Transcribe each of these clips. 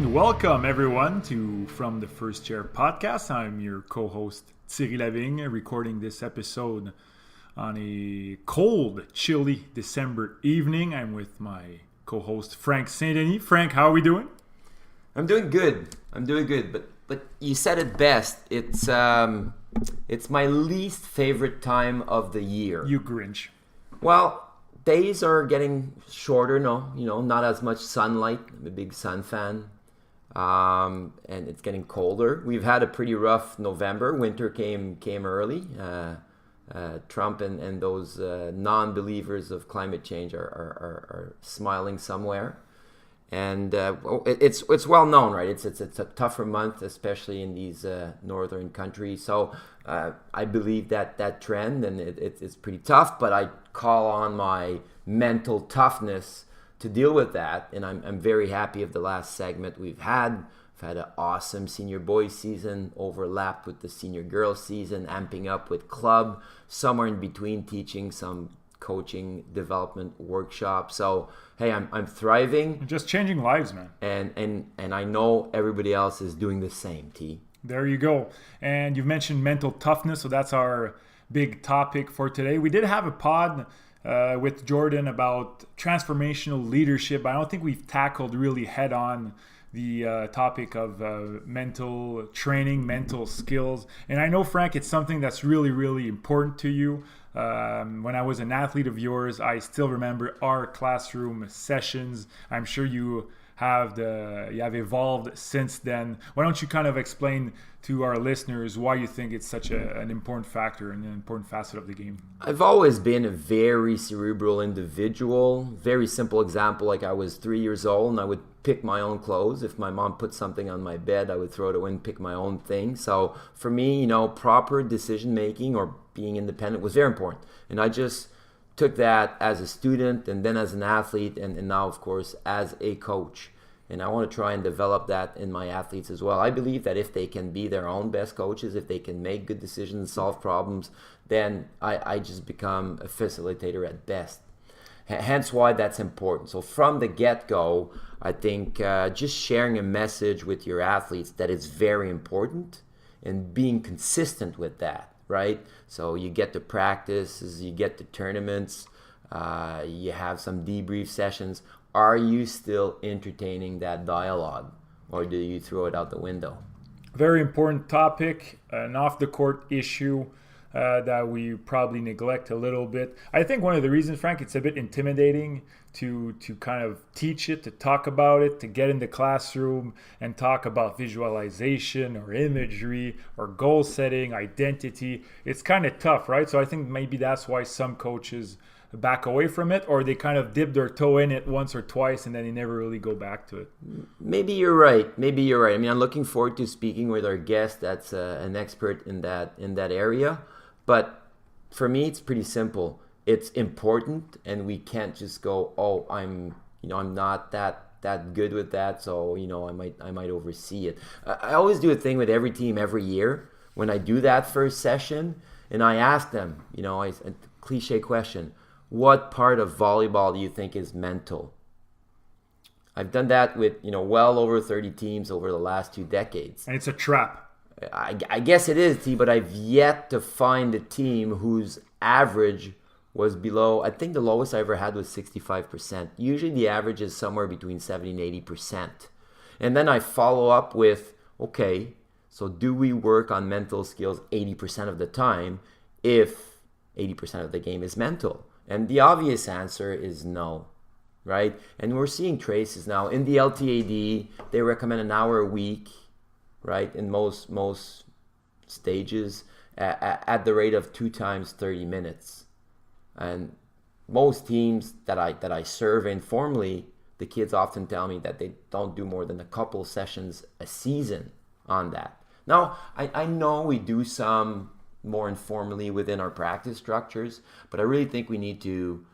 and welcome everyone to From the First Chair podcast. I'm your co-host Thierry Lavigne, recording this episode on a cold, chilly December evening. I'm with my co-host Frank St-Denis. Frank, how are we doing? I'm doing good. But you said it best. It's my least favorite time of the year. You Grinch. Well, days are getting shorter, not as much sunlight. I'm a big sun fan. And it's getting colder. We've had a pretty rough November. Winter came early. Trump and those non-believers of climate change are smiling somewhere. And it's well known, right? It's a tougher month, especially in these northern countries. So I believe that trend, and it's pretty tough. But I call on my mental toughness to deal with that, and I'm very happy of the last segment we've had. We've had an awesome senior boys season, overlapped with the senior girls season, amping up with club, somewhere in between teaching some coaching development workshop. So hey, I'm thriving. You're just changing lives, man. And I know everybody else is doing the same, T. There you go. And you've mentioned mental toughness, so that's our big topic for today. We did have a pod with Jordan about transformational leadership. I don't think we've tackled really head on the topic of mental training, mental skills. And I know, Frank, it's something that's really, really important to you. When I was an athlete of yours, I still remember our classroom sessions. I'm sure you have evolved since then. Why don't you kind of explain to our listeners why you think it's such an important factor and an important facet of the game? I've always been a very cerebral individual. Very simple example, like I was 3 years old and I would pick my own clothes. If my mom put something on my bed, I would throw it away and pick my own thing. So for me, proper decision making or being independent was very important. And I just took that as a student and then as an athlete and now, of course, as a coach. And I want to try and develop that in my athletes as well. I believe that if they can be their own best coaches, if they can make good decisions, solve problems, then I just become a facilitator at best. Hence why that's important. So from the get-go, I think just sharing a message with your athletes that is very important and being consistent with that, right? So you get to practices, you get to tournaments, you have some debrief sessions. Are you still entertaining that dialogue, or do you throw it out the window? Very important topic, an off-the-court issue that we probably neglect a little bit. I think one of the reasons, Frank, it's a bit intimidating to kind of teach it, to talk about it, to get in the classroom and talk about visualization or imagery or goal setting, identity. It's kind of tough, right? So I think maybe that's why some coaches back away from it, or they kind of dip their toe in it once or twice and then they never really go back to it. Maybe you're right. I mean, I'm looking forward to speaking with our guest that's an expert in that area. But for me, it's pretty simple. It's important, and we can't just go, oh, I'm not that good with that, so I might oversee it. I always do a thing with every team every year when I do that first session, and I ask them, a cliche question: what part of volleyball do you think is mental? I've done that with well over 30 teams over the last 2 decades. And it's a trap. I guess it is, T, but I've yet to find a team whose average was below. I think the lowest I ever had was 65%. Usually the average is somewhere between 70 and 80%. And then I follow up with, okay, so do we work on mental skills 80% of the time if 80% of the game is mental? And the obvious answer is no, right? And we're seeing traces now. In the LTAD, they recommend an hour a week, right, in most stages at the rate of 2 times 30 minutes. And most teams that I serve informally, the kids often tell me that they don't do more than a couple sessions a season on that. Now, I know we do some more informally within our practice structures, but I really think we need to,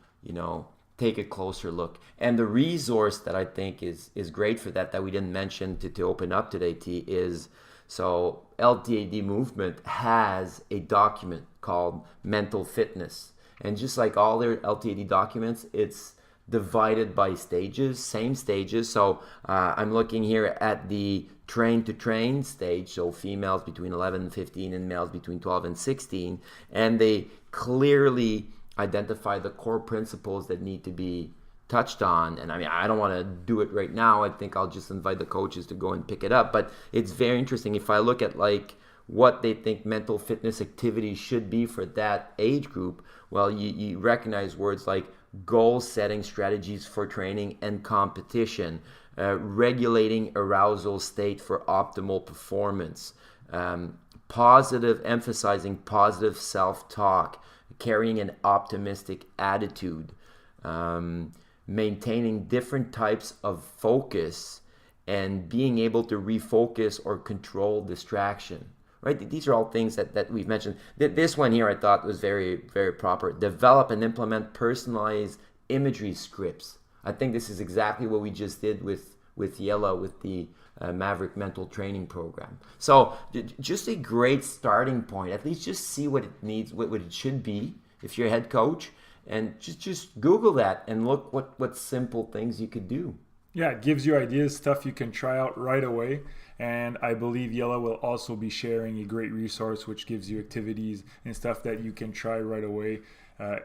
take a closer look. And the resource that I think is great for that we didn't mention to open up today, T, is so LTAD movement has a document called Mental Fitness. And just like all their LTAD documents, it's divided by stages, same stages. So I'm looking here at the train to train stage, so females between 11 and 15 and males between 12 and 16, and they clearly identify the core principles that need to be touched on. And I mean, I don't want to do it right now. I think I'll just invite the coaches to go and pick it up. But it's very interesting. If I look at like what they think mental fitness activities should be for that age group, well, you recognize words like goal setting strategies for training and competition, regulating arousal state for optimal performance, emphasizing positive self-talk, carrying an optimistic attitude, maintaining different types of focus, and being able to refocus or control distraction. Right? These are all things that we've mentioned. This one here I thought was very, very proper. Develop and implement personalized imagery scripts. I think this is exactly what we just did with Jelle, with the Maverick Mental Training Program. So just a great starting point. At least just see what it needs, what it should be if you're a head coach. And just Google that and look what simple things you could do. Yeah, it gives you ideas, stuff you can try out right away. And I believe Jelle will also be sharing a great resource which gives you activities and stuff that you can try right away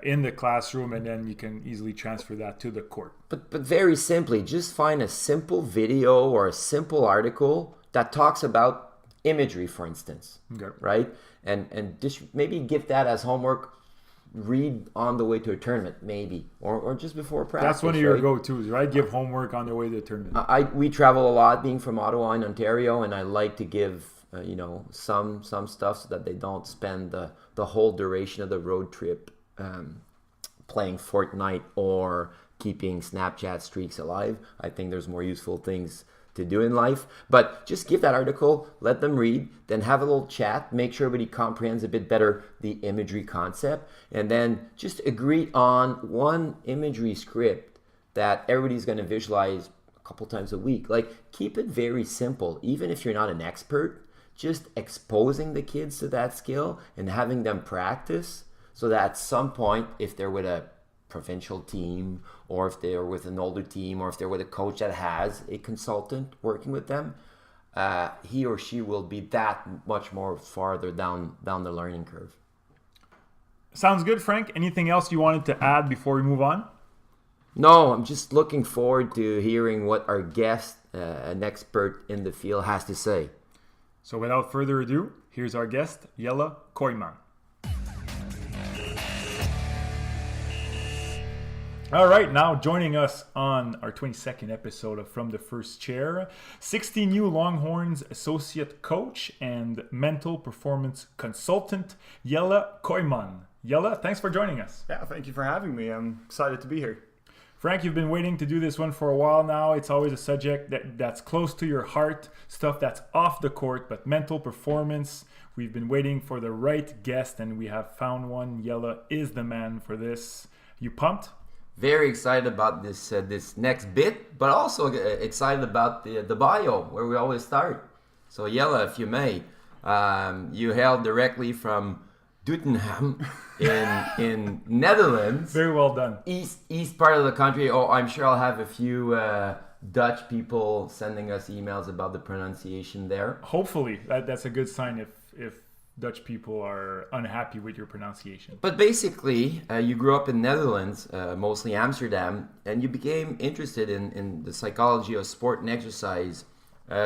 in the classroom, and then you can easily transfer that to the court. But very simply, just find a simple video or a simple article that talks about imagery, for instance, okay. Right? And just maybe give that as homework. Read on the way to a tournament, maybe, or just before practice. That's one of your go-tos, right? Give homework on the way to the tournament. We travel a lot, being from Ottawa in Ontario, and I like to give some stuff so that they don't spend the whole duration of the road trip playing Fortnite or keeping Snapchat streaks alive. I think there's more useful things to do in life. But just give that article, let them read, then have a little chat, make sure everybody comprehends a bit better the imagery concept, and then just agree on one imagery script that everybody's going to visualize a couple times a week. Like, keep it very simple. Even if you're not an expert, just exposing the kids to that skill and having them practice, so that at some point, if they're with a provincial team, or if they're with an older team, or if they're with a coach that has a consultant working with them, he or she will be that much more farther down the learning curve. Sounds good, Frank. Anything else you wanted to add before we move on? No, I'm just looking forward to hearing what our guest, an expert in the field, has to say. So without further ado, here's our guest, Jelle Kooijman. All right, now joining us on our 22nd episode of From the First Chair, 16U Longhorns Associate Coach and Mental Performance Consultant, Jelle Kooijman. Jelle, thanks for joining us. Yeah, thank you for having me. I'm excited to be here. Frank, you've been waiting to do this one for a while now. It's always a subject that's close to your heart, stuff that's off the court, but mental performance. We've been waiting for the right guest, and we have found one. Jelle is the man for this. You pumped? Very excited about this next bit, but also excited about the bio, where we always start. So Jelle, if you may, you hail directly from Doetinchem in Netherlands. Very well done. East part of the country. Oh, I'm sure I'll have a few Dutch people sending us emails about the pronunciation there. Hopefully, that's a good sign if Dutch people are unhappy with your pronunciation. But basically, you grew up in Netherlands, mostly Amsterdam, and you became interested in the psychology of sport and exercise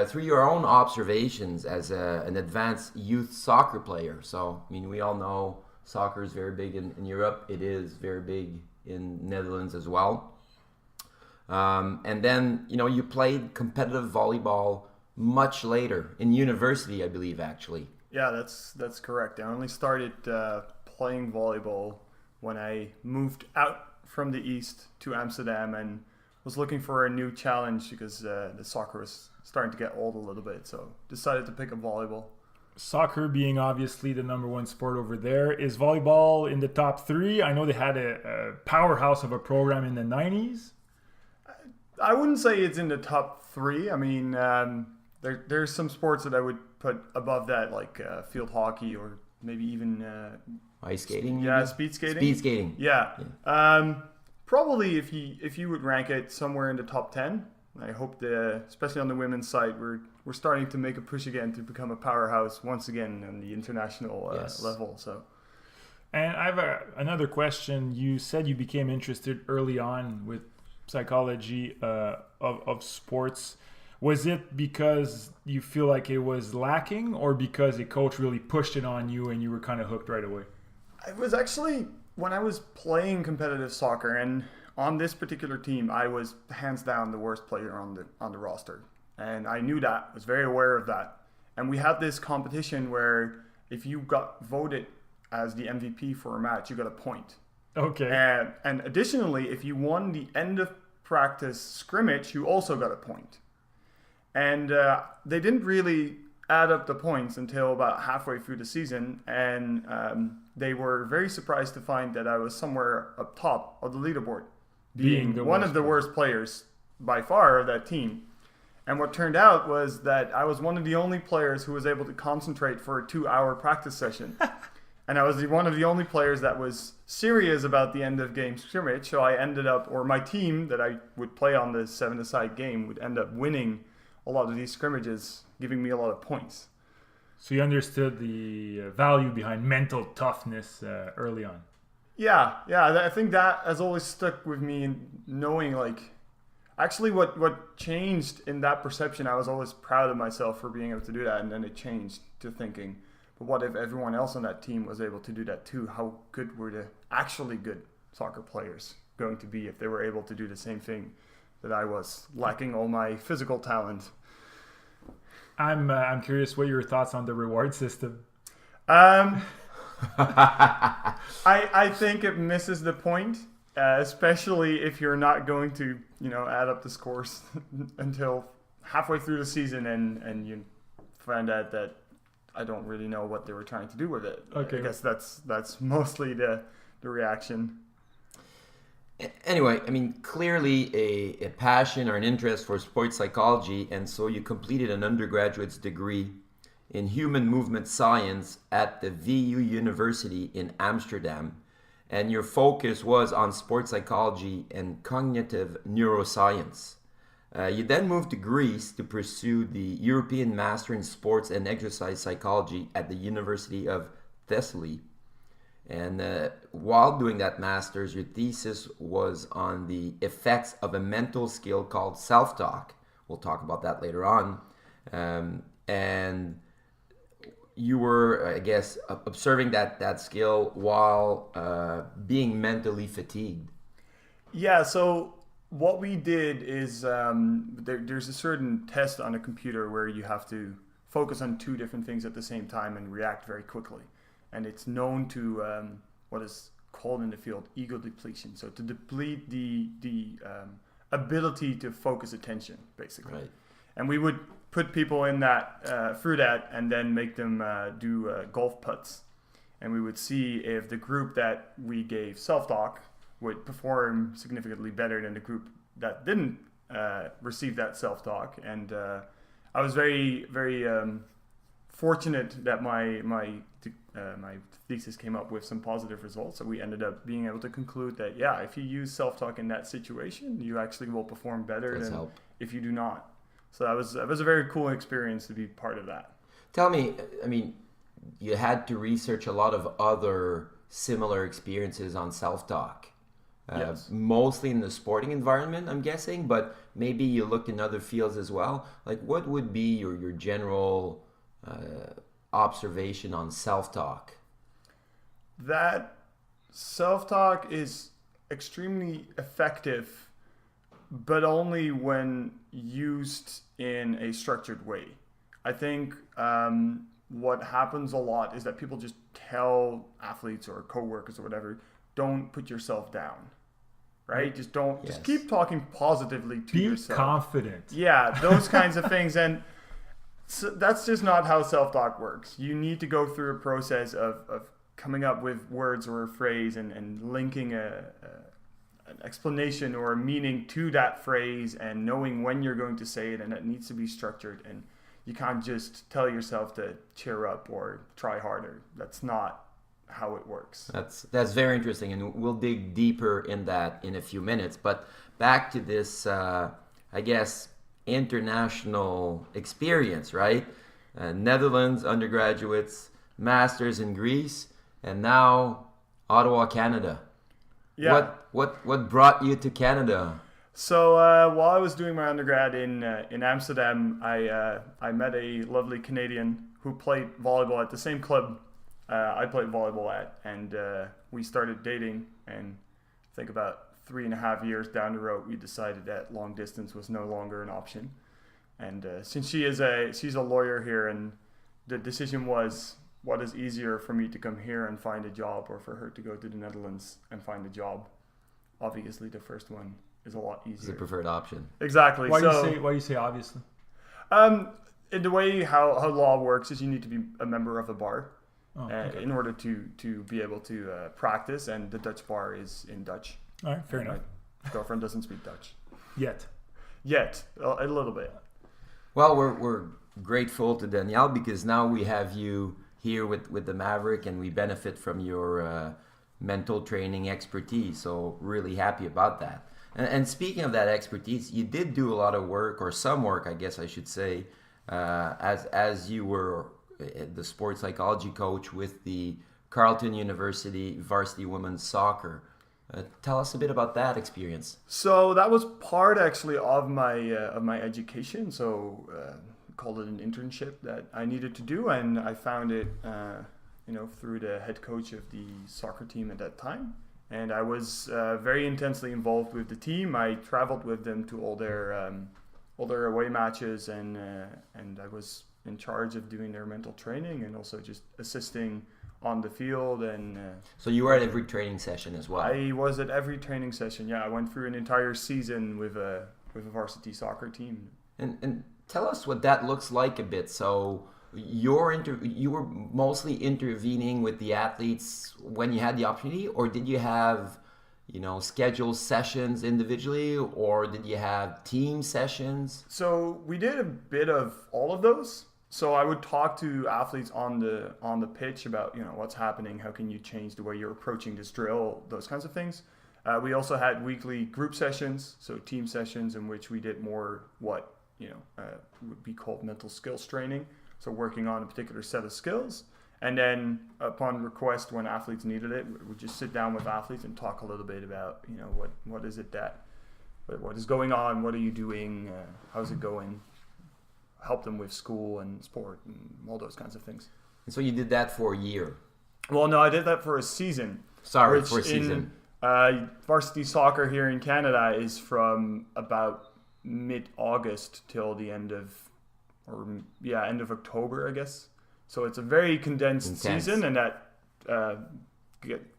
through your own observations as an advanced youth soccer player. So, I mean, we all know soccer is very big in Europe. It is very big in Netherlands as well. And then, you played competitive volleyball much later, in university, I believe, actually. Yeah, that's correct. I only started playing volleyball when I moved out from the east to Amsterdam and was looking for a new challenge because the soccer was starting to get old a little bit. So decided to pick up volleyball. Soccer being obviously the number one sport over there. Is volleyball in the top three? I know they had a powerhouse of a program in the 90s. I wouldn't say it's in the top three. I mean, there's some sports that I would put above that, like field hockey or maybe even ice skating. Yeah, speed skating. Speed skating. Yeah. probably if you would rank it somewhere in the top 10. I hope especially on the women's side, we're starting to make a push again to become a powerhouse once again on the international level. So. And I have another question. You said you became interested early on with psychology of sports. Was it because you feel like it was lacking, or because a coach really pushed it on you and you were kind of hooked right away? It was actually when I was playing competitive soccer, and on this particular team, I was hands down the worst player on the roster. And I knew that, was very aware of that. And we had this competition where if you got voted as the MVP for a match, you got a point. Okay. And additionally, if you won the end of practice scrimmage, you also got a point. And they didn't really add up the points until about halfway through the season. And they were very surprised to find that I was somewhere up top of the leaderboard, being one of the worst players by far of that team. And what turned out was that I was one of the only players who was able to concentrate for a 2-hour practice session. And I was one of the only players that was serious about the end of game scrimmage. So I ended up, or my team that I would play on the 7-a-side game would end up winning a lot of these scrimmages, giving me a lot of points. So you understood the value behind mental toughness early on. Yeah. I think that has always stuck with me, in knowing actually what changed in that perception. I was always proud of myself for being able to do that, and then it changed to thinking, but what if everyone else on that team was able to do that too? How good were the actually good soccer players going to be if they were able to do the same thing that I was, lacking all my physical talent? I'm curious what your thoughts on the reward system. I think it misses the point, especially if you're not going to add up the scores until halfway through the season, and you find out that I don't really know what they were trying to do with it. Okay. I guess that's mostly the reaction. Anyway, I mean, clearly a passion or an interest for sports psychology, and so you completed an undergraduate's degree in human movement science at the VU University in Amsterdam, and your focus was on sports psychology and cognitive neuroscience. You then moved to Greece to pursue the European Master in Sports and Exercise Psychology at the University of Thessaly. And while doing that master's, your thesis was on the effects of a mental skill called self-talk. We'll talk about that later on. And you were, I guess, observing that skill while being mentally fatigued. Yeah, so what we did is there's a certain test on a computer where you have to focus on 2 different things at the same time and react very quickly. And it's known to what is called in the field ego depletion. So to deplete the ability to focus attention, basically. Right. And we would put people in that through that, and then make them do golf putts. And we would see if the group that we gave self-talk would perform significantly better than the group that didn't receive that self-talk. And I was very, very fortunate that my thesis came up with some positive results. So we ended up being able to conclude that, if you use self-talk in that situation, you actually will perform better than if you do not. So that was a very cool experience to be part of that. Tell me, I mean, you had to research a lot of other similar experiences on self-talk. Yes. Mostly in the sporting environment, I'm guessing, but maybe you looked in other fields as well. Like, what would be your general observation on self-talk? That self-talk is extremely effective, but only when used in a structured way. I think what happens a lot is that people just tell athletes or coworkers or whatever, don't put yourself down, right? Just keep talking positively to yourself. Be confident. Yeah, those kinds of things. And so that's just not how self-talk works. You need to go through a process of coming up with words or a phrase and linking an explanation or a meaning to that phrase, and knowing when you're going to say it, and it needs to be structured. And you can't just tell yourself to cheer up or try harder. That's not how it works. That's very interesting, and we'll dig deeper in that in a few minutes. But back to this, I guess, international experience, right? Netherlands undergraduates, masters in Greece, and now Ottawa, Canada. Yeah. What brought you to Canada? So while I was doing my undergrad in Amsterdam, I met a lovely Canadian who played volleyball at the same club I played volleyball at, and we started dating. And I think about 3.5 years down the road, we decided that long distance was no longer an option. And since she's a lawyer here, and the decision was, what is easier for me to come here and find a job, or for her to go to the Netherlands and find a job? Obviously, the first one is a lot easier. It's the preferred option. Exactly. Why do you say obviously? In the way how law works is you need to be a member of the bar Okay. in order to be able to practice, and the Dutch bar is in Dutch. All right, fair enough. My girlfriend doesn't speak Dutch. Yet. A little bit. Well, we're grateful to Danielle because now we have you here with the Maverick, and we benefit from your mental training expertise. So really happy about that. And speaking of that expertise, you did do a lot of work, or some work, I guess I should say, as you were the sports psychology coach with the Carleton University varsity women's soccer. Tell us a bit about that experience. So that was part actually of my education. So called it an internship that I needed to do, and I found it through the head coach of the soccer team at that time. And I was very intensely involved with the team. I traveled with them to all their away matches, and I was in charge of doing their mental training and also just assisting on the field. And so you were at every training session as well? I was at every training session. Yeah, I went through an entire season with a varsity soccer team. And tell us what that looks like a bit. So you were mostly intervening with the athletes when you had the opportunity, or did you have scheduled sessions individually, or did you have team sessions? So we did a bit of all of those. So I would talk to athletes on the pitch about what's happening, how can you change the way you're approaching this drill, those kinds of things. We also had weekly group sessions, so team sessions in which we did more what would be called mental skills training. So working on a particular set of skills, and then upon request, when athletes needed it, we would just sit down with athletes and talk a little bit about what is it what is going on, what are you doing, how's it going. Help them with school and sport and all those kinds of things. And so you did that for a year? Well, no, I did that for a season. For a season. Varsity soccer here in Canada is from about mid-August till the end of October, I guess. So it's a very condensed season, and that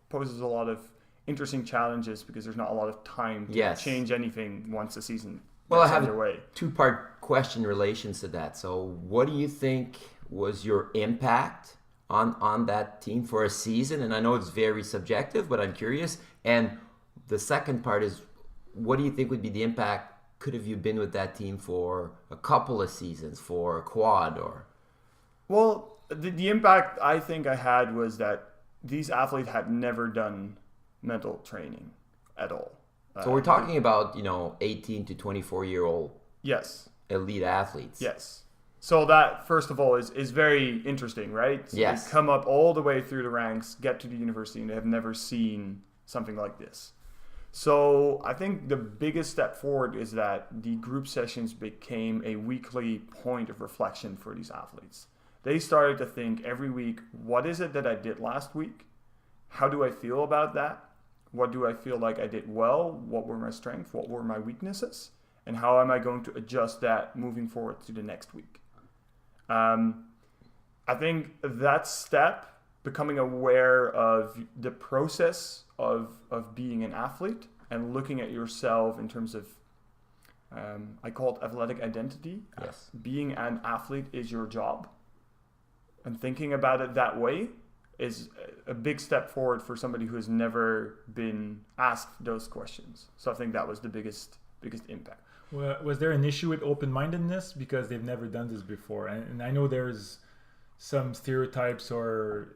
poses a lot of interesting challenges because there's not a lot of time to change anything once the season. Well, I have a two-part question in relation to that. So what do you think was your impact on that team for a season? And I know it's very subjective, but I'm curious. And the second part is, what do you think would be the impact? Could have you been with that team for a couple of seasons, for a quad, or? Well, the impact I think I had was that these athletes had never done mental training at all. So we're talking about 18 to 24-year-old elite athletes. Yes. So that, first of all, is very interesting, right? So yes. They come up all the way through the ranks, get to the university, and they have never seen something like this. So I think the biggest step forward is that the group sessions became a weekly point of reflection for these athletes. They started to think every week, what is it that I did last week? How do I feel about that? What do I feel like I did well? What were my strengths? What were my weaknesses? And how am I going to adjust that moving forward to the next week? I think that step, becoming aware of the process of being an athlete and looking at yourself in terms of, I call it athletic identity. Yes. Being an athlete is your job. And thinking about it that way is a big step forward for somebody who has never been asked those questions. So I think that was the biggest impact. Well, was there an issue with open-mindedness because they've never done this before? And I know there's some stereotypes or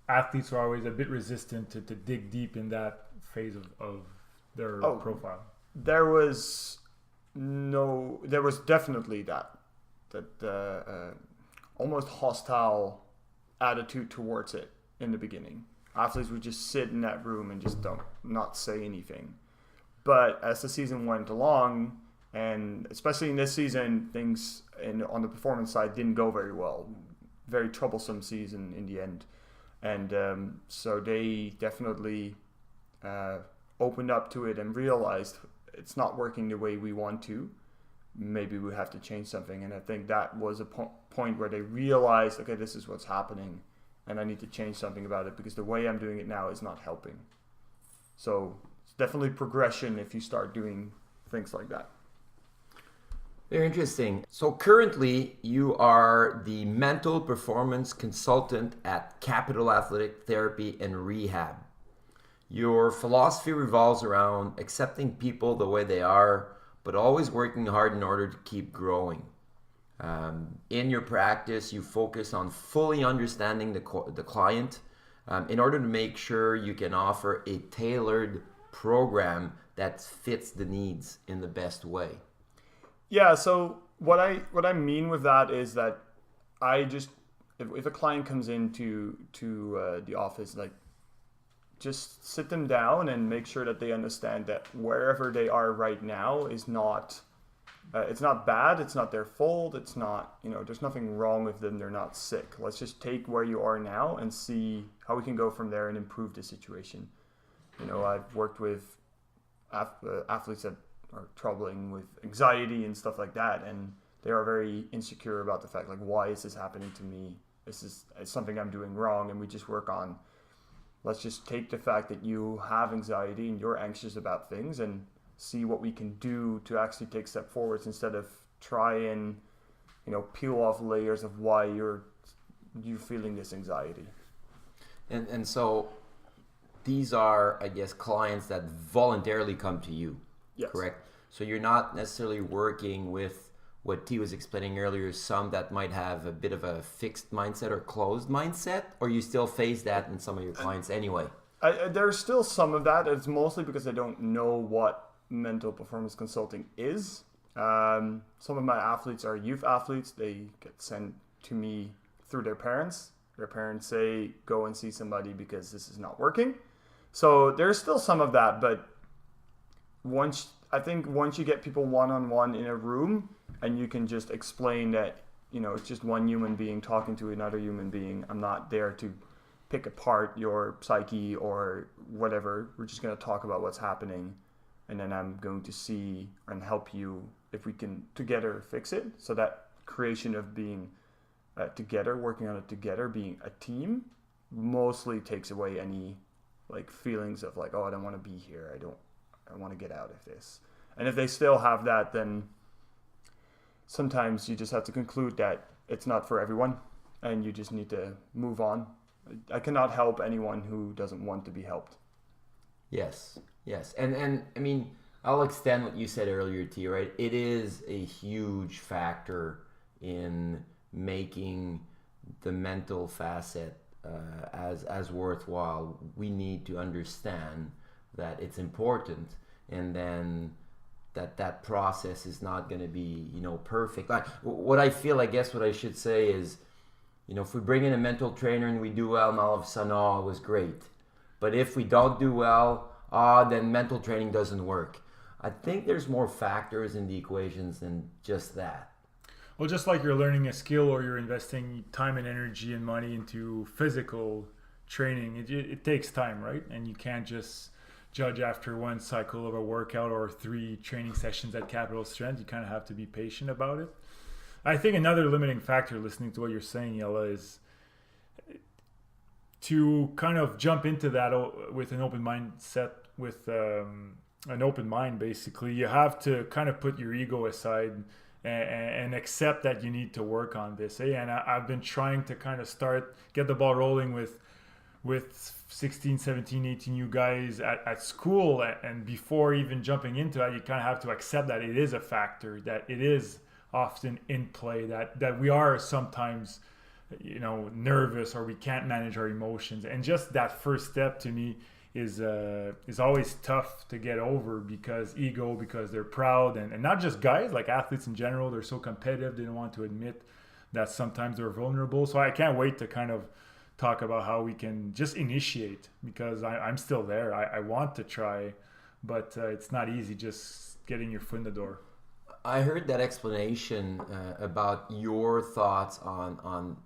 athletes are always a bit resistant to dig deep in that phase of their profile? There was definitely that almost hostile attitude towards it in the beginning. Athletes would just sit in that room and just not say anything. But as the season went along, and especially in this season, things on the performance side didn't go very well. Very troublesome season in the end. And so they definitely opened up to it and realized it's not working the way we want to. Maybe we have to change something. And I think that was a point where they realized, okay, this is what's happening, and I need to change something about it because the way I'm doing it now is not helping. So it's definitely progression if you start doing things like that. Very interesting. So currently you are the mental performance consultant at Capital Athletic Therapy and Rehab. Your philosophy revolves around accepting people the way they are, but always working hard in order to keep growing. In your practice, you focus on fully understanding the client in order to make sure you can offer a tailored program that fits the needs in the best way. Yeah, so what I mean with that is that I just, if a client comes into the office, like, just sit them down and make sure that they understand that wherever they are right now is not, it's not bad, it's not their fault, it's not, there's nothing wrong with them, they're not sick. Let's just take where you are now and see how we can go from there and improve the situation. I've worked with athletes that are troubling with anxiety and stuff like that, and they are very insecure about the fact, like, why is this happening to me? It's something I'm doing wrong, and we just work on, let's just take the fact that you have anxiety and you're anxious about things and see what we can do to actually take step forwards instead of try and, peel off layers of why you're feeling this anxiety. And so these are, I guess, clients that voluntarily come to you, yes. Correct? So you're not necessarily working with what T was explaining earlier, some that might have a bit of a fixed mindset or closed mindset, or you still face that in some of your clients anyway? There's still some of that. It's mostly because they don't know what mental performance consulting is. Some of my athletes are youth athletes. They get sent to me through their parents. Their parents say, go and see somebody because this is not working. So there's still some of that, but once you get people one-on-one in a room and you can just explain that, it's just one human being talking to another human being. I'm not there to pick apart your psyche or whatever. We're just going to talk about what's happening, and then I'm going to see and help you if we can together fix it. So that creation of being together, working on it together, being a team, mostly takes away any feelings of oh, I don't want to be here. I want to get out of this. And if they still have that, then sometimes you just have to conclude that it's not for everyone and you just need to move on. I cannot help anyone who doesn't want to be helped. Yes. And I mean, I'll extend what you said earlier, T, right? It is a huge factor in making the mental facet as worthwhile. We need to understand that it's important, and then that process is not going to be perfect. What I feel, I guess what I should say is, if we bring in a mental trainer and we do well, and all of a sudden, it was great. But if we don't do well, then mental training doesn't work. I think there's more factors in the equations than just that. Well, just like you're learning a skill or you're investing time and energy and money into physical training, it takes time, right? And you can't just judge after one cycle of a workout or 3 training sessions at Capital Strength. You kind of have to be patient about it. I think another limiting factor, listening to what you're saying, Jelle, is to kind of jump into that with an open mindset, with an open mind, basically. You have to kind of put your ego aside and accept that you need to work on this. And I've been trying to kind of get the ball rolling with 16, 17, 18 you guys at school, and before even jumping into that, you kind of have to accept that it is a factor, that it is often in play, that we are sometimes nervous or we can't manage our emotions. And just that first step to me is always tough to get over, because they're proud, and not just guys, like athletes in general, they're so competitive, they don't want to admit that sometimes they're vulnerable. So I can't wait to kind of talk about how we can just initiate, because I'm still there. I want to try, but it's not easy just getting your foot in the door. I heard that explanation about your thoughts on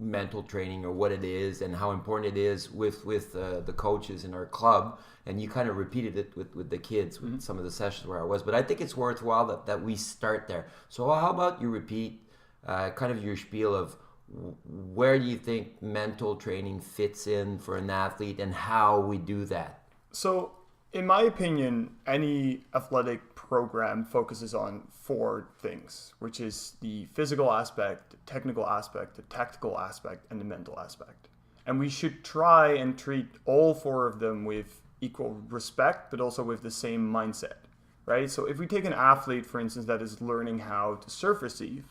mental training, or what it is and how important it is with the coaches in our club, and you kind of repeated it with the kids with some of the sessions where I was, but I think it's worthwhile that we start there. So how about you repeat kind of your spiel of where do you think mental training fits in for an athlete and how we do that? So in my opinion, any athletic program focuses on 4 things, which is the physical aspect, the technical aspect, the tactical aspect, and the mental aspect. And we should try and treat all 4 of them with equal respect, but also with the same mindset, right? So if we take an athlete, for instance, that is learning how to serve receive,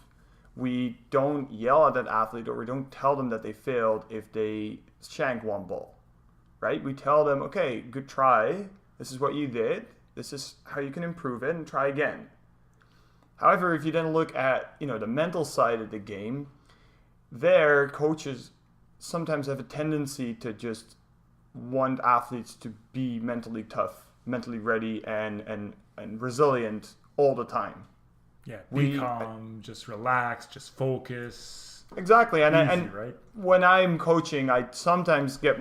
we don't yell at that athlete, or we don't tell them that they failed if they shank one ball, right? We tell them, okay, good try. This is what you did. This is how you can improve it, and try again. However, if you then look at, the mental side of the game, there coaches sometimes have a tendency to just want athletes to be mentally tough, mentally ready, and resilient all the time. Yeah, be calm, just relax, just focus. Exactly, and right? When I'm coaching, I sometimes get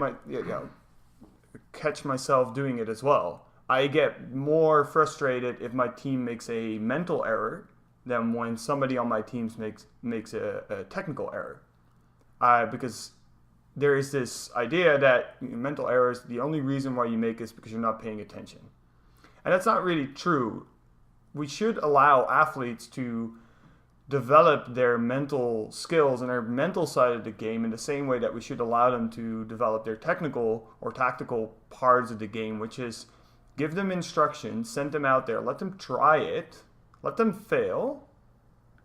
catch myself doing it as well. I get more frustrated if my team makes a mental error than when somebody on my team makes a technical error, because there is this idea that mental errors, the only reason why you make is because you're not paying attention, and that's not really true. We should allow athletes to develop their mental skills and their mental side of the game in the same way that we should allow them to develop their technical or tactical parts of the game, which is give them instructions, send them out there, let them try it, let them fail,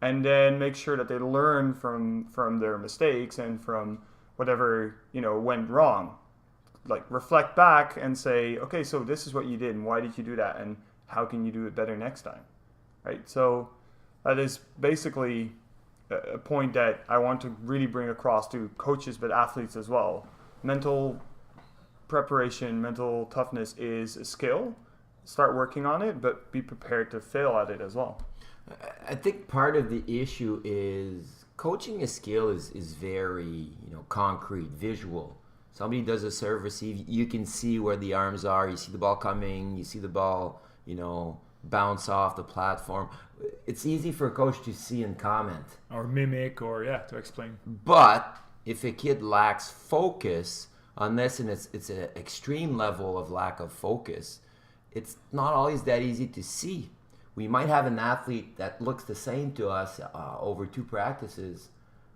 and then make sure that they learn from their mistakes and from whatever went wrong. Like, reflect back and say, okay, so this is what you did, and why did you do that, and how can you do it better next time, right? So that is basically a point that I want to really bring across to coaches, but athletes as well. Mental preparation, mental toughness is a skill. Start working on it, but be prepared to fail at it as well. I think part of the issue is coaching a skill is very concrete, visual. Somebody does a serve receive, you can see where the arms are, you see the ball coming, you see the ball bounce off the platform. It's easy for a coach to see and comment. Or mimic, or to explain. But if a kid lacks focus, unless it's an extreme level of lack of focus, it's not always that easy to see. We might have an athlete that looks the same to us over 2 practices,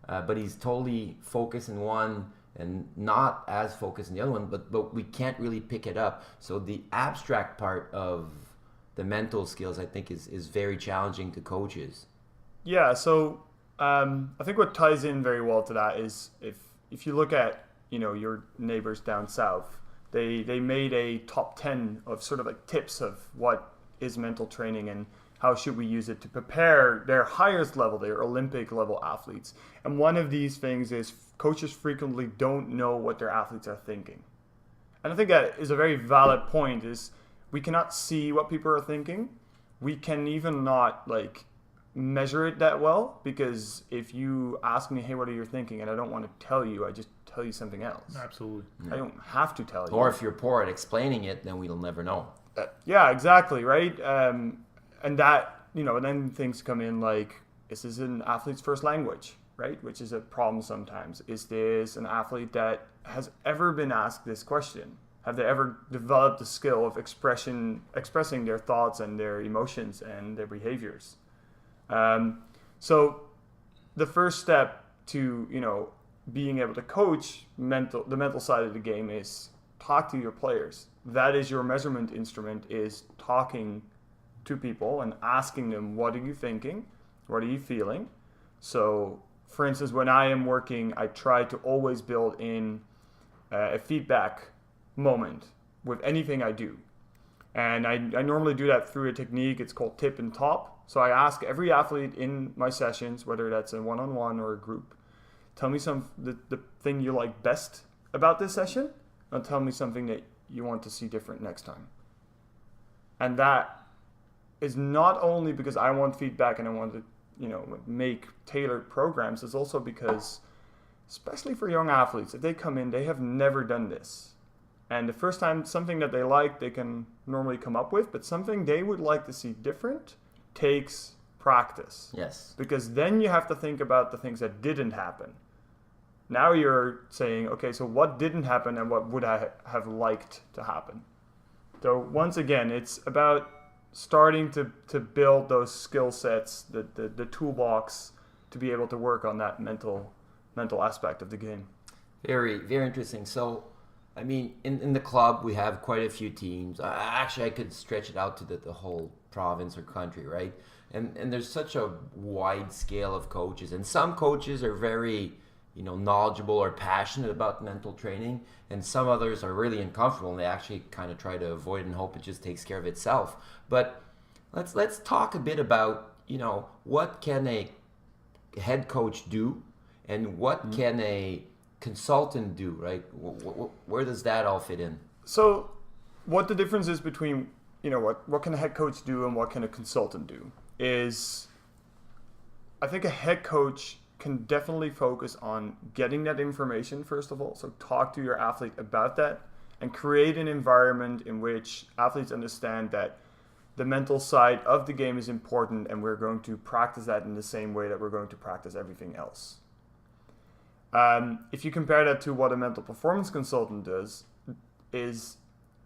but he's totally focused in one and not as focused in the other one, but we can't really pick it up. So the abstract part of the mental skills, I think, is very challenging to coaches. Yeah, so I think what ties in very well to that is if you look at your neighbors down south, they made a top 10 of sort of like tips of what is mental training and how should we use it to prepare their highest level, their Olympic level athletes. And one of these things is coaches frequently don't know what their athletes are thinking. And I think that is a very valid point, is we cannot see what people are thinking. We can even not measure it that well, because if you ask me, hey, what are you thinking? And I don't want to tell you, I just tell you something else. Absolutely. I don't have to tell you. Or if you're poor at explaining it, then we'll never know. Yeah, exactly, right? And that, and then things come in like, is this an athlete's first language, right? Which is a problem sometimes. Is this an athlete that has ever been asked this question? Have they ever developed the skill of expressing their thoughts and their emotions and their behaviors? So the first step to, being able to coach the mental side of the game is talk to your players. That is your measurement instrument, is talking to people and asking them, what are you thinking? What are you feeling? So for instance, when I am working, I try to always build in a feedback moment with anything I do. And I normally do that through a technique. It's called tip and top. So I ask every athlete in my sessions, whether that's a one-on-one or a group, tell me the thing you like best about this session, and tell me something that you want to see different next time. And that is not only because I want feedback and I want to, make tailored programs. It's also because, especially for young athletes, if they come in, they have never done this. And the first time, something that they like, they can normally come up with, but something they would like to see different takes practice. Yes. Because then you have to think about the things that didn't happen. Now you're saying, okay, so what didn't happen and what would I have liked to happen? So once again, it's about starting to build those skill sets, the toolbox to be able to work on that mental aspect of the game. Very, very interesting. So, I mean, in the club, we have quite a few teams. Actually, I could stretch it out to the whole province or country, right? And there's such a wide scale of coaches. And some coaches are very, knowledgeable or passionate about mental training. And some others are really uncomfortable and they actually kind of try to avoid and hope it just takes care of itself. But let's talk a bit about, what can a head coach do and what can a consultant do, right? Where does that all fit in? So what the difference is between, what can a head coach do and what can a consultant do is, I think a head coach can definitely focus on getting that information, first of all. So talk to your athlete about that and create an environment in which athletes understand that the mental side of the game is important and we're going to practice that in the same way that we're going to practice everything else. If you compare that to what a mental performance consultant does, is,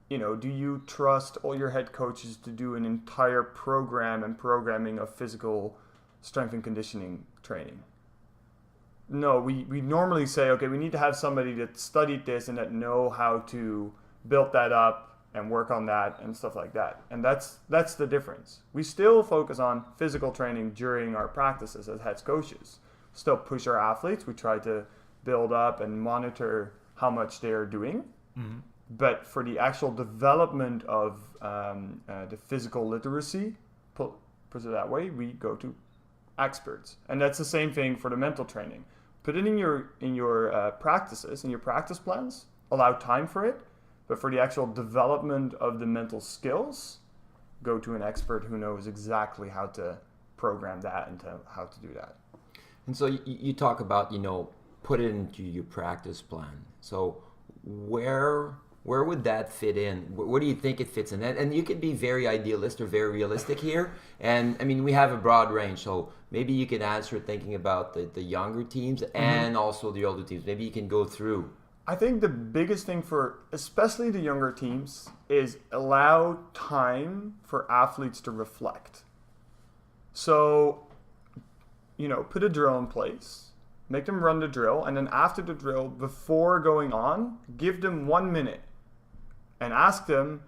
do you trust all your head coaches to do an entire program and programming of physical strength and conditioning training? No, we normally say, okay, we need to have somebody that studied this and that know how to build that up and work on that and stuff like that. And that's the difference. We still focus on physical training during our practices as head coaches. Still push our athletes. We try to build up and monitor how much they're doing. Mm-hmm. But for the actual development of the physical literacy, put it that way, we go to experts. And that's the same thing for the mental training. Put it in your practices, in your practice plans, allow time for it. But for the actual development of the mental skills, go to an expert who knows exactly how to program that and how to do that. And so you talk about, put it into your practice plan. So where would that fit in? Where do you think it fits in? And you could be very idealist or very realistic here. And I mean, we have a broad range. So maybe you can answer thinking about the younger teams and also the older teams. Maybe you can go through. I think the biggest thing for especially the younger teams is allow time for athletes to reflect. So, put a drill in place, make them run the drill, and then after the drill, before going on, give them 1 minute and ask them,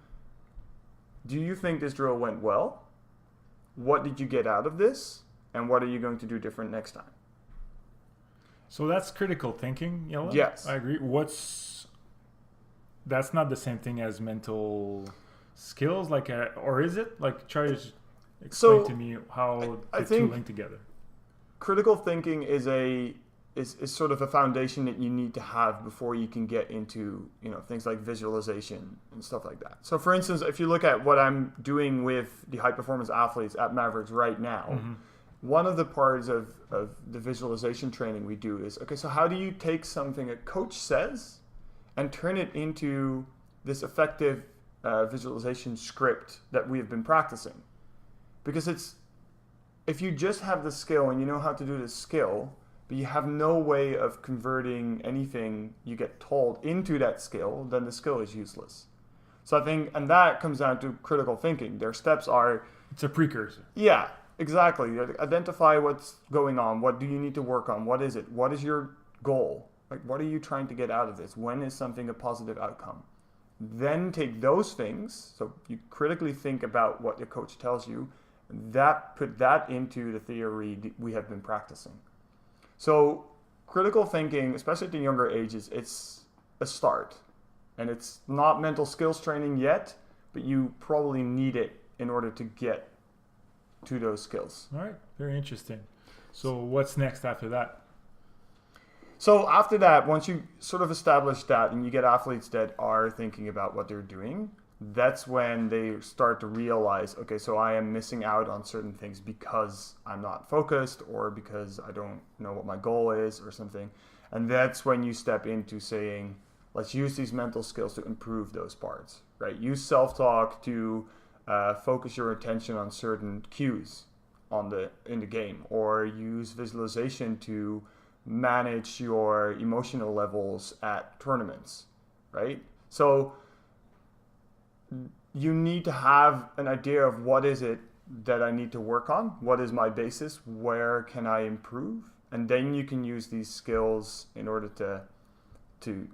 do you think this drill went well? What did you get out of this? And what are you going to do different next time? So that's critical thinking, Jelle? Yes. I agree. That's not the same thing as mental skills, or is it? Try to explain to me how the two link together. Critical thinking is sort of a foundation that you need to have before you can get into, things like visualization and stuff like that. So for instance, if you look at what I'm doing with the high performance athletes at Mavericks right now, one of the parts of the visualization training we do is, okay, so how do you take something a coach says and turn it into this effective visualization script that we have been practicing? Because if you just have the skill and you know how to do the skill, but you have no way of converting anything you get told into that skill, then the skill is useless. So I think, and that comes down to critical thinking. Their steps are... It's a precursor. Yeah, exactly. Identify what's going on. What do you need to work on? What is it? What is your goal? What are you trying to get out of this? When is something a positive outcome? Then take those things, so you critically think about what your coach tells you, put that into the theory we have been practicing. So critical thinking, especially at the younger ages, it's a start. And it's not mental skills training yet, but you probably need it in order to get to those skills. All right, very interesting. So what's next after that? So after that, once you sort of establish that and you get athletes that are thinking about what they're doing, that's when they start to realize, okay, so I am missing out on certain things because I'm not focused or because I don't know what my goal is or something. And that's when you step into saying, let's use these mental skills to improve those parts, right? Use self-talk to focus your attention on certain cues in the game, or use visualization to manage your emotional levels at tournaments, right? So you need to have an idea of what is it that I need to work on, what is my basis, where can I improve, and then you can use these skills in order to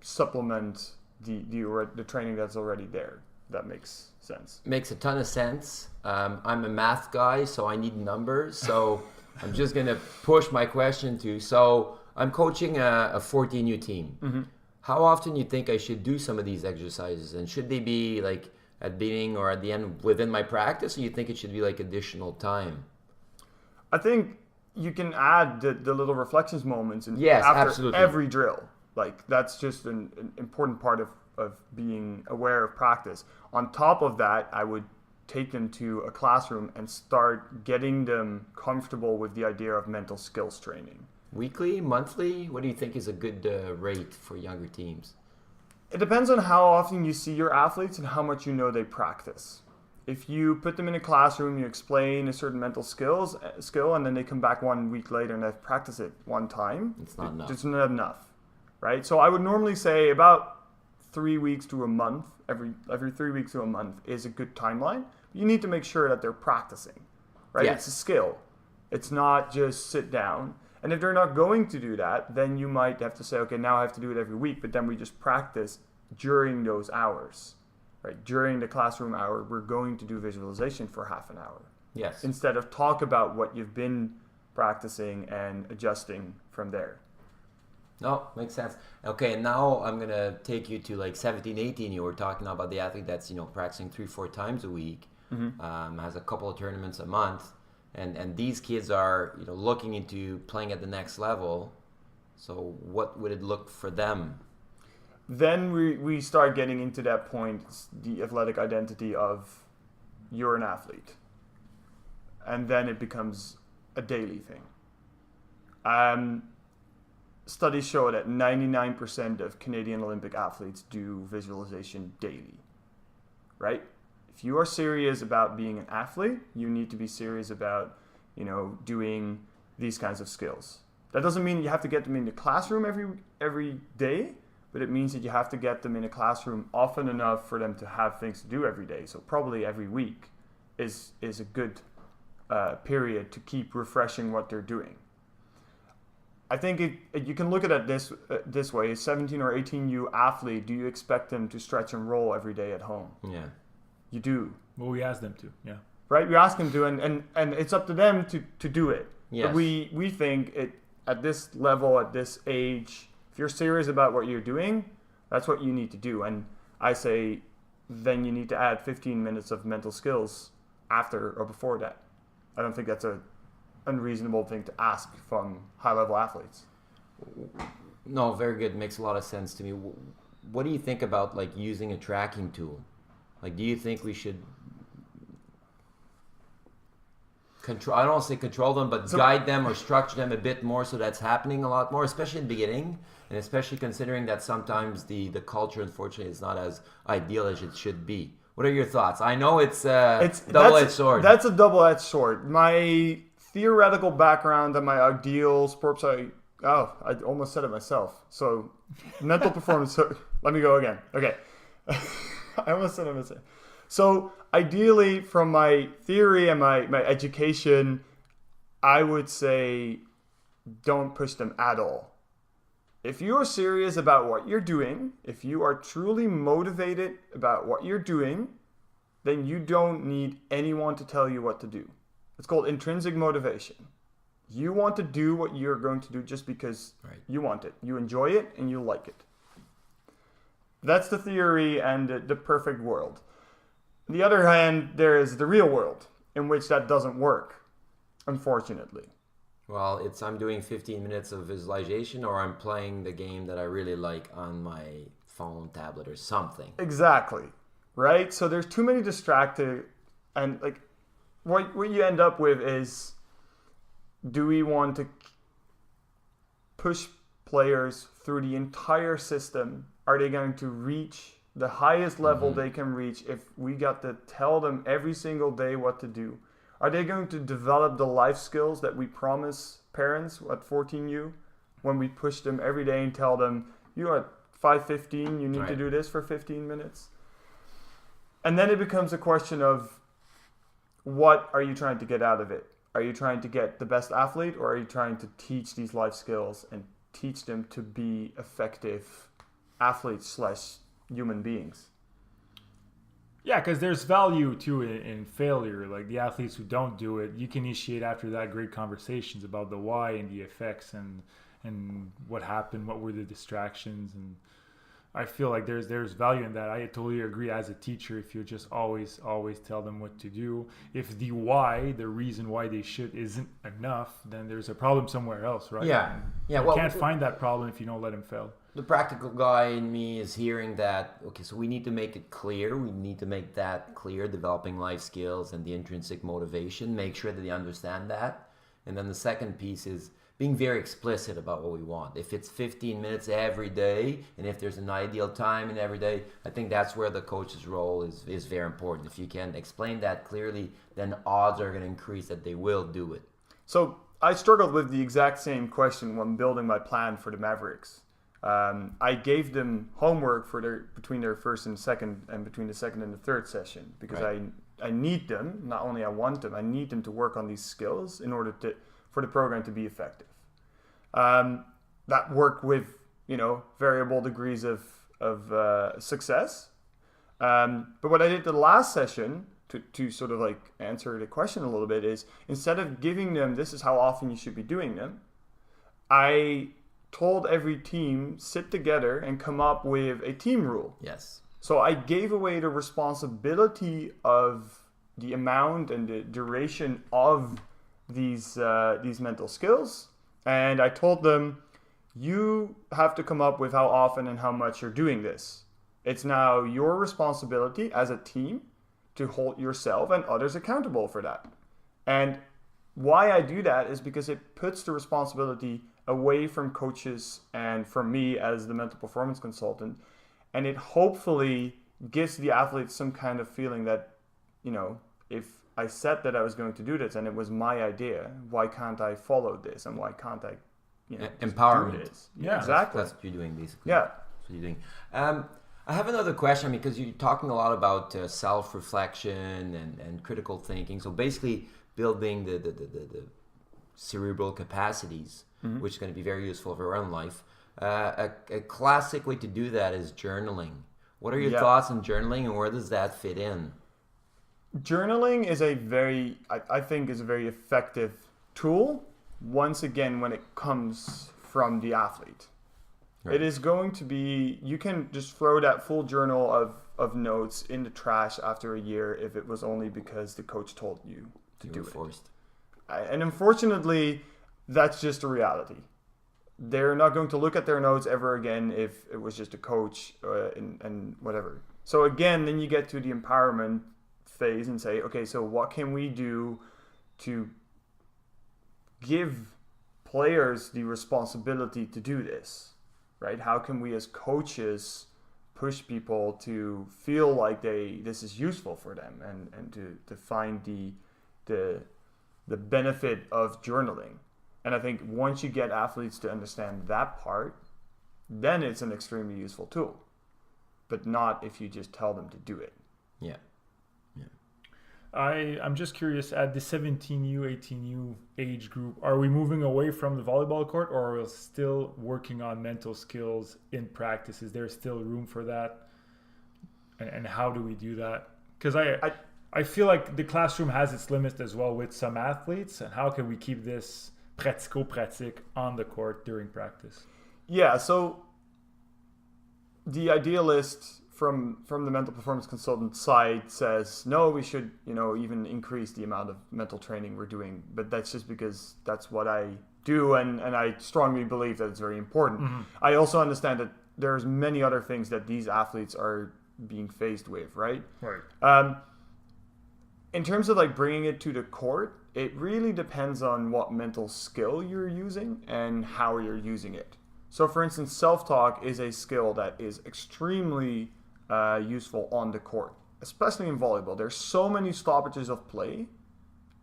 supplement the training that's already there. That makes sense. Makes a ton of sense. I'm a math guy, so I need numbers. So I'm just going to push my question to, so I'm coaching a 14U team. Mm-hmm. How often you think I should do some of these exercises? And should they be like at the beginning or at the end within my practice, or you think it should be like additional time? I think you can add the little reflections moments yes, after absolutely. every drill. Like that's just an important part of being aware of practice. On top of that, I would take them to a classroom and start getting them comfortable with the idea of mental skills training. Weekly, monthly? What do you think is a good rate for younger teams? It depends on how often you see your athletes and how much you know they practice. If you put them in a classroom, you explain a certain mental skill, and then they come back 1 week later and they've practiced it one time, it's not enough. It's not enough, right? So I would normally say about 3 weeks to a month, every 3 weeks to a month is a good timeline. You need to make sure that they're practicing, right? Yes. It's a skill. It's not just sit down. And if they're not going to do that, then you might have to say, okay, now I have to do it every week, but then we just practice during those hours, right? During the classroom hour, we're going to do visualization for half an hour. Yes. Instead of talk about what you've been practicing and adjusting from there. No, makes sense. Okay, and now I'm going to take you to like 17, 18. You were talking about the athlete that's, practicing 3-4 times a week, has a couple of tournaments a month. And these kids are, looking into playing at the next level. So what would it look for them? Then we start getting into that point, the athletic identity of you're an athlete. And then it becomes a daily thing. Studies show that 99% of Canadian Olympic athletes do visualization daily, right? If you are serious about being an athlete, you need to be serious about, doing these kinds of skills. That doesn't mean you have to get them in the classroom every day, but it means that you have to get them in a classroom often enough for them to have things to do every day. So probably every week is a good period to keep refreshing what they're doing. I think you can look at it this way: a 17 or 18U athlete, do you expect them to stretch and roll every day at home? Yeah. You do. Well, we asked them to, yeah. Right? We ask them to, and it's up to them to do it. Yes. But we think at this level, at this age, if you're serious about what you're doing, that's what you need to do. And I say, then you need to add 15 minutes of mental skills after or before that. I don't think that's a unreasonable thing to ask from high-level athletes. No, very good. Makes a lot of sense to me. What do you think about like using a tracking tool? Like, do you think we should control? I don't want to say control them, but guide them or structure them a bit more so that's happening a lot more, especially in the beginning, and especially considering that sometimes the culture, unfortunately, is not as ideal as it should be. What are your thoughts? I know it's double-edged sword. That's a double-edged sword. My theoretical background and my ideal sports, I almost said it myself. So, mental performance. Let me go again. Okay. I almost said it myself. So, ideally, from my theory and my education, I would say don't push them at all. If you are serious about what you're doing, if you are truly motivated about what you're doing, then you don't need anyone to tell you what to do. It's called intrinsic motivation. You want to do what you're going to do just because you want it. You enjoy it and you like it. That's the theory and the perfect world. On the other hand, there is the real world in which that doesn't work, unfortunately. Well, I'm doing 15 minutes of visualization, or I'm playing the game that I really like on my phone, tablet, or something. Exactly. Right? So there's too many distracted, and like what you end up with is, do we want to push players through the entire system? Are they going to reach the highest level they can reach if we got to tell them every single day what to do? Are they going to develop the life skills that we promise parents at 14U when we push them every day and tell them, you at 5:15, you need to do this for 15 minutes? And then it becomes a question of, what are you trying to get out of it? Are you trying to get the best athlete, or are you trying to teach these life skills and teach them to be effective athletes / human beings? Yeah, because there's value too in failure. Like the athletes who don't do it, you can initiate after that great conversations about the why and the effects and what happened, what were the distractions, and I feel like there's value in that. I totally agree as a teacher. If you just always tell them what to do, if the why, the reason why they should, isn't enough, then there's a problem somewhere else, right? Yeah. You can't find that problem if you don't let them fail. The practical guy in me is hearing that, okay, so we need to make it clear. We need to make that clear, developing life skills and the intrinsic motivation, make sure that they understand that. And then the second piece is being very explicit about what we want. If it's 15 minutes every day, and if there's an ideal time in every day, I think that's where the coach's role is very important. If you can explain that clearly, then odds are going to increase that they will do it. So I struggled with the exact same question when building my plan for the Mavericks. I gave them homework for between their first and second, and between the second and the third session, because I need them. Not only I want them, I need them to work on these skills in order for the program to be effective. That worked with variable degrees of success. But what I did the last session to sort of like answer the question a little bit is, instead of giving them this is how often you should be doing them, I told every team sit together and come up with a team rule. Yes. So I gave away the responsibility of the amount and the duration of these mental skills, and I told them, you have to come up with how often and how much you're doing this. It's now your responsibility as a team to hold yourself and others accountable for that. And why I do that is because it puts the responsibility away from coaches and from me as the mental performance consultant, and it hopefully gives the athletes some kind of feeling that, if I said that I was going to do this and it was my idea, why can't I follow this, and why can't I empowerment. do this? Yeah, exactly. That's what you're doing, basically. Yeah. That's what you're doing. I have another question, because you're talking a lot about self-reflection and critical thinking. So basically building the cerebral capacities, which is going to be very useful for our own life. A classic way to do that is journaling. What are your thoughts on journaling, and where does that fit in? Journaling is I think is a very effective tool, once again, when it comes from the athlete. Right. It is going to be, you can just throw that full journal of notes in the trash after a year if it was only because the coach told you to do it. Forced. And unfortunately, that's just a reality. They're not going to look at their notes ever again if it was just a coach and whatever. So again, then you get to the empowerment phase and say, okay, so what can we do to give players the responsibility to do this, right? How can we as coaches push people to feel like this is useful for them, and to find the benefit of journaling? And I think once you get athletes to understand that part, then it's an extremely useful tool, but not if you just tell them to do it. Yeah. I'm just curious, at the 17U, 18U age group, are we moving away from the volleyball court, or are we still working on mental skills in practice? Is there still room for that? And how do we do that? Because I feel like the classroom has its limits as well with some athletes, and how can we keep this pratico-pratique on the court during practice? Yeah, so the idealist from the mental performance consultant side says, no, we should, even increase the amount of mental training we're doing. But that's just because that's what I do, and I strongly believe that it's very important. Mm-hmm. I also understand that there's many other things that these athletes are being faced with, right? Right. In terms of like bringing it to the court, it really depends on what mental skill you're using and how you're using it. So for instance, self-talk is a skill that is extremely useful on the court, especially in volleyball. There's so many stoppages of play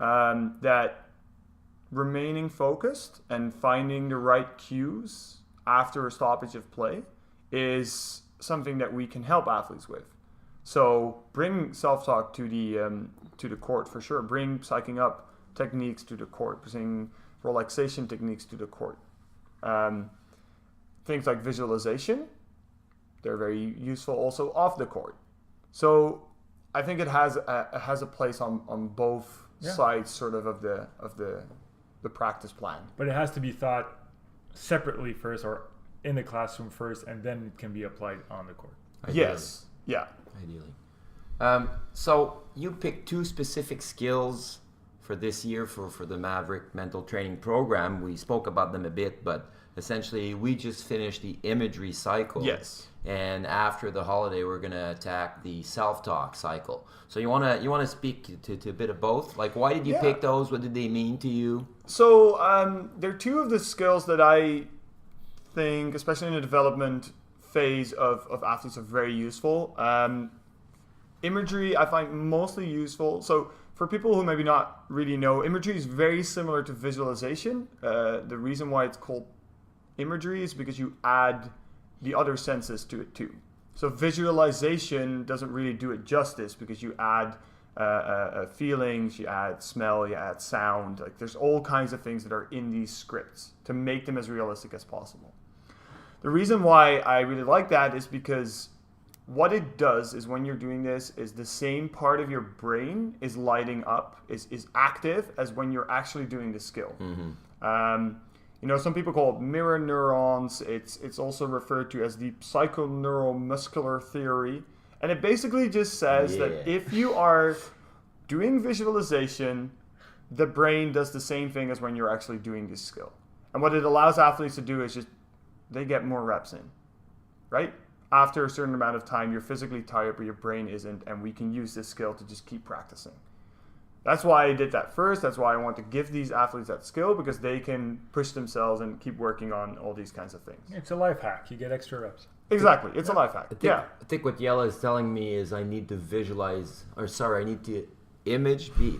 that remaining focused and finding the right cues after a stoppage of play is something that we can help athletes with. So bring self-talk to the court for sure. Bring psyching up techniques to the court. Bring relaxation techniques to the court. Things like visualization, they're very useful also off the court. So I think it has a place on both sides sort of the practice plan. But it has to be thought separately first, or in the classroom first, and then it can be applied on the court. Ideally. Yes. Yeah. Ideally. So you picked 2 specific skills for this year for the Maverick Mental Training Program. We spoke about them a bit, but essentially we just finished the imagery cycle. Yes. And after the holiday, we're gonna attack the self-talk cycle. So you wanna speak to a bit of both? Like, why did you pick those? What did they mean to you? So they're 2 of the skills that I think, especially in the development phase of athletes, are very useful. Imagery I find mostly useful. So for people who maybe not really know, imagery is very similar to visualization. The reason why it's called imagery is because you add the other senses to it too. So visualization doesn't really do it justice because you add feelings, you add smell, you add sound. Like there's all kinds of things that are in these scripts to make them as realistic as possible. The reason why I really like that is because what it does is when you're doing this is the same part of your brain is lighting up, is active as when you're actually doing the skill. Mm-hmm. Some people call it mirror neurons. It's also referred to as the psychoneuromuscular theory. And it basically just says that if you are doing visualization, the brain does the same thing as when you're actually doing this skill. And what it allows athletes to do is just, they get more reps in, right? After a certain amount of time, you're physically tired, but your brain isn't, and we can use this skill to just keep practicing. That's why I did that first. That's why I want to give these athletes that skill, because they can push themselves and keep working on all these kinds of things. It's a life hack. You get extra reps. Exactly. It's a life hack. I think what Jelle is telling me is I need to I need to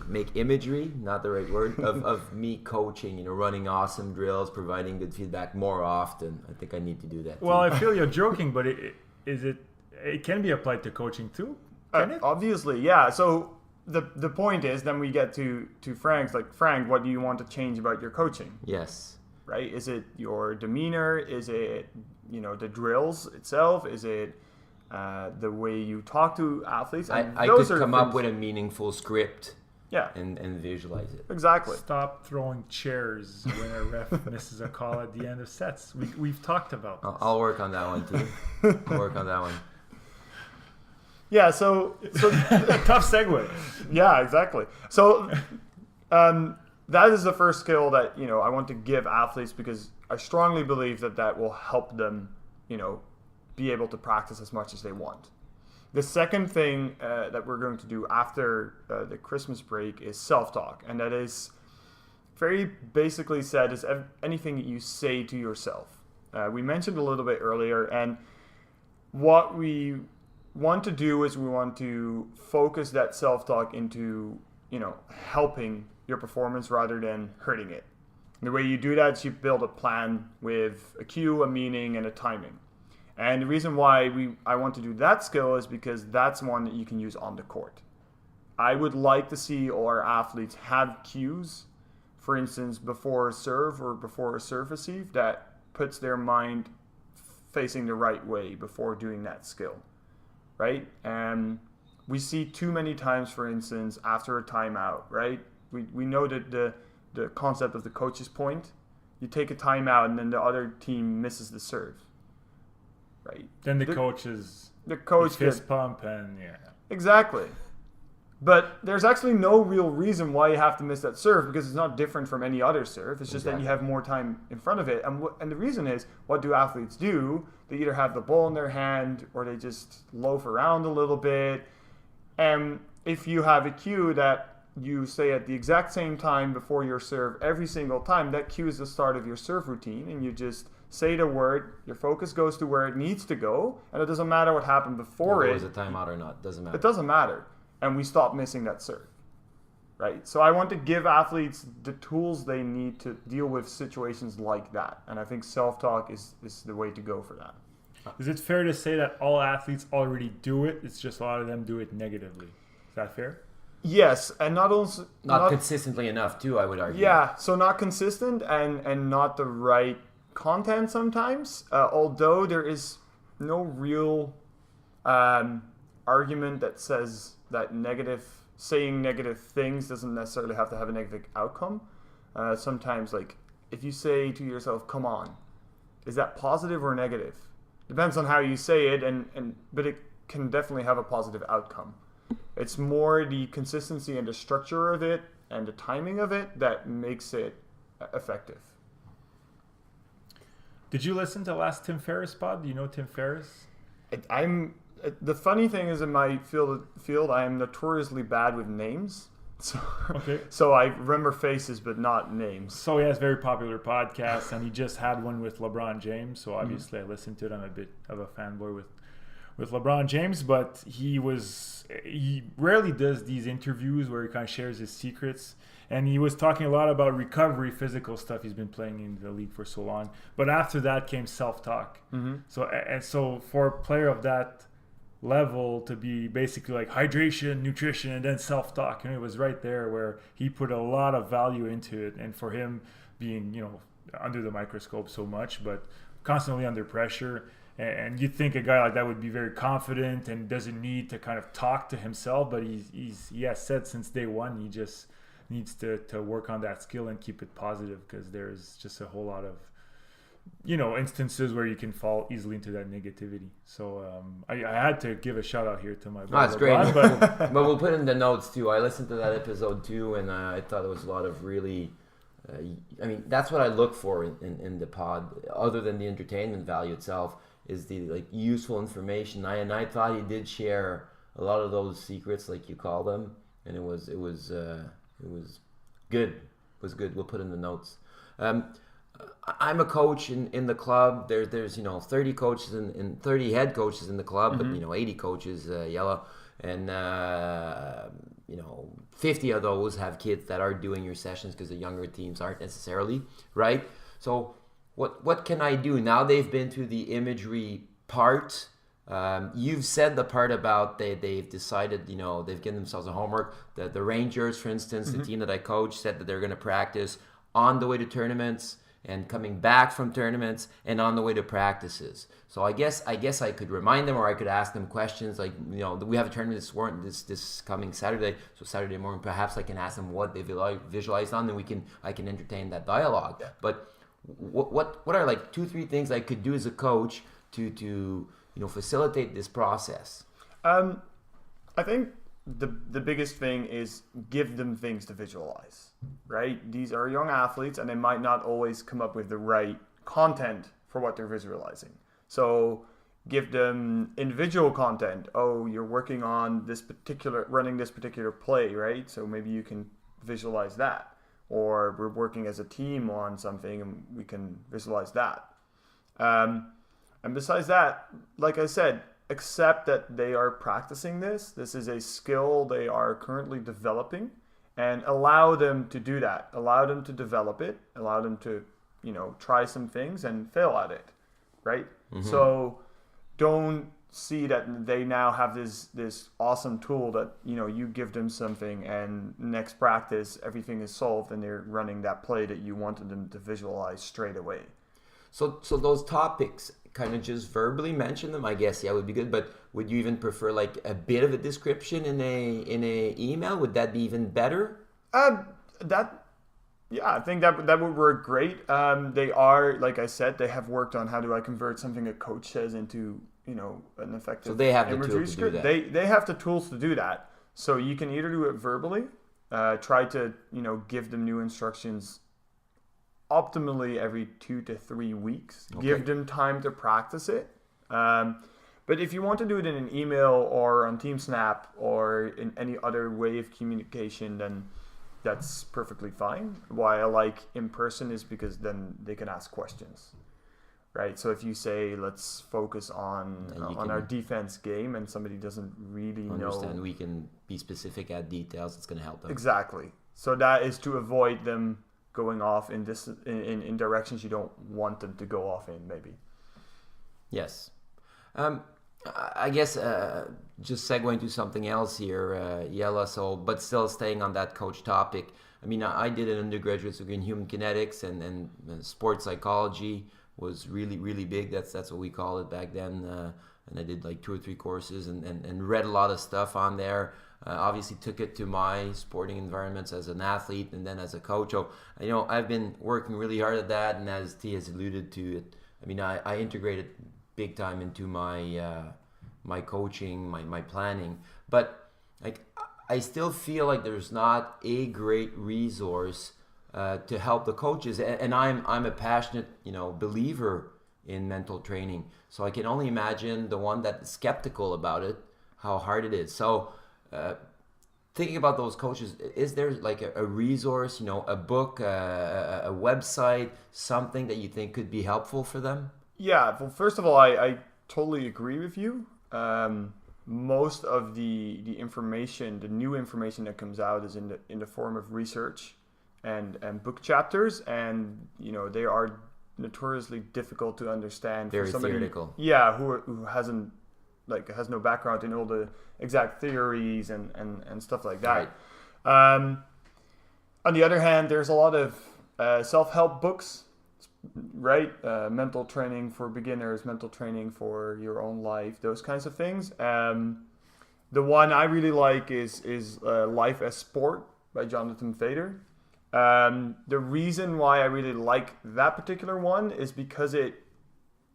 make imagery, not the right word, of me coaching, running awesome drills, providing good feedback more often. I think I need to do that too. Well, I feel you're joking, but it can be applied to coaching too, can it? Obviously, yeah. So the point is, then we get to Frank's, like, Frank, what do you want to change about your coaching? Yes. Right? Is it your demeanor? Is it, the drills itself? Is it the way you talk to athletes? And I could come up with a meaningful script. Yeah. And visualize it. Exactly. Stop throwing chairs when a ref misses a call at the end of sets. We've talked about this. I'll work on that one too. I'll work on that one. Yeah, so tough segue. Yeah, exactly. So that is the first skill that, I want to give athletes, because I strongly believe that will help them, be able to practice as much as they want. The second thing that we're going to do after the Christmas break is self-talk. And that is very basically said is anything that you say to yourself. We mentioned a little bit earlier, and what we want to do is we want to focus that self-talk into, helping your performance rather than hurting it. And the way you do that is you build a plan with a cue, a meaning, and a timing. And the reason why I want to do that skill is because that's one that you can use on the court. I would like to see all our athletes have cues, for instance, before a serve or before a serve receive, that puts their mind facing the right way before doing that skill, right? And we see too many times, for instance, after a timeout, right? We know that the the concept of the coach's point. You take a timeout and then the other team misses the serve, right? Then the coach fist pump and Exactly. But there's actually no real reason why you have to miss that serve because it's not different from any other serve. It's just that you have more time in front of it. And the reason is, what do athletes do? They either have the ball in their hand or they just loaf around a little bit. And if you have a cue that you say at the exact same time before your serve every single time, that cue is the start of your serve routine. And you just say the word, your focus goes to where it needs to go. And it doesn't matter what happened before it. Was a timeout or not, doesn't matter. It doesn't matter. And we stop missing that serve, right? So I want to give athletes the tools they need to deal with situations like that. And I think self-talk is the way to go for that. Is it fair to say that all athletes already do it? It's just a lot of them do it negatively. Is that fair? Yes, and not consistently enough too, I would argue. Yeah, so not consistent and not the right content sometimes. Although there is no real argument that says that saying negative things doesn't necessarily have to have a negative outcome. Sometimes, like, if you say to yourself, come on, is that positive or negative? Depends on how you say it, but it can definitely have a positive outcome. It's more the consistency and the structure of it and the timing of it that makes it effective. Did you listen to last Tim Ferriss pod? Do you know Tim Ferriss? The funny thing is, in my field, I am notoriously bad with names. So I remember faces, but not names. So he has very popular podcasts, and he just had one with Lebron James. So obviously, I listened to it. I'm a bit of a fanboy with LeBron James, but he rarely does these interviews where he kind of shares his secrets. And he was talking a lot about recovery, physical stuff. He's been playing in the league for so long. But after that came self-talk. Mm-hmm. So for a player of that level to be basically like hydration, nutrition, and then self-talk, it was right there where he put a lot of value into it. And for him being, under the microscope so much, but constantly under pressure, and you'd think a guy like that would be very confident and doesn't need to kind of talk to himself, but he has said since day one he just needs to work on that skill and keep it positive, because there's just a whole lot of instances where you can fall easily into that negativity. So I had to give a shout out here to my brother. That's great. But we'll put in the notes too. I listened to that episode too, and I thought it was a lot of really that's what I look for in the pod, other than the entertainment value itself, is the useful information. I thought he did share a lot of those secrets, like you call them, and it was good. It was good. We'll put in the notes. I'm a coach in the club. There's 30 coaches and 30 head coaches in the club, mm-hmm. but 80 coaches, Jelle, and 50 of those have kids that are doing your sessions, because the younger teams aren't necessarily, right? So what can I do now? They've been through the imagery part. You've said the part about they've decided, they've given themselves a homework. The Rangers, for instance, mm-hmm. the team that I coach, said that they're going to practice on the way to tournaments and coming back from tournaments and on the way to practices. So I guess I could remind them, or I could ask them questions like, we have a tournament this coming Saturday. So Saturday morning, perhaps I can ask them what they visualized on, and I can entertain that dialogue. Yeah. But what are 2-3 things I could do as a coach to facilitate this process? I think the biggest thing is give them things to visualize, right? These are young athletes, and they might not always come up with the right content for what they're visualizing. So give them individual content. Oh, you're working on running this particular play, right? So maybe you can visualize that. Or we're working as a team on something, and we can visualize that. And besides that, like I said, accept that they are practicing this. This is a skill they are currently developing, and allow them to do that. Allow them to develop it. Allow them to, try some things and fail at it, right? Mm-hmm. So don't see that they now have this awesome tool that, you give them something, and next practice, everything is solved, and they're running that play that you wanted them to visualize straight away. So those topics, kind of just verbally mention them, I guess, would be good. But would you even prefer a bit of a description in a email? Would that be even better? That Yeah, I think that would work great. They are, like I said, they have worked on how do I convert something a coach says into, an effective So they have the imagery tool to do script. that. They have the tools to do that. So you can either do it verbally, try to, give them new instructions optimally every 2 to 3 weeks. Okay. Give them time to practice it. But if you want to do it in an email or on TeamSnap or in any other way of communication, then that's perfectly fine. Why I like in person is because then they can ask questions, right? So if you say, let's focus on our defense game, and somebody doesn't really know. We can be specific, add details. It's going to help them. Exactly. So that is to avoid them going off in directions you don't want them to go off in, maybe. Yes. I guess just segueing to something else here, Jelle, but still staying on that coach topic. I mean, I did an undergraduate degree in human kinetics and sports psychology was really, really big. That's what we call it back then. And I did like 2 or 3 courses and read a lot of stuff on there. Obviously took it to my sporting environments as an athlete and then as a coach. So, I've been working really hard at that. And as T has alluded to it, I mean, I integrated big time into my coaching, my planning, but like I still feel like there's not a great resource to help the coaches, and I'm a passionate believer in mental training, so I can only imagine the one that's skeptical about it, how hard it is. So thinking about those coaches, is there like a resource, a book, a website, something that you think could be helpful for them? Yeah, well, first of all, I totally agree with you. Most of the information, the new information that comes out, is in the form of research and book chapters, and they are notoriously difficult to understand. Very for somebody, theoretical. Yeah, who hasn't has no background in all the exact theories and stuff like that. Right. On the other hand, there's a lot of self-help books. Right, mental training for beginners, mental training for your own life, those kinds of things. The one I really like is Life as Sport by Jonathan Fader. The reason why I really like that particular one is because it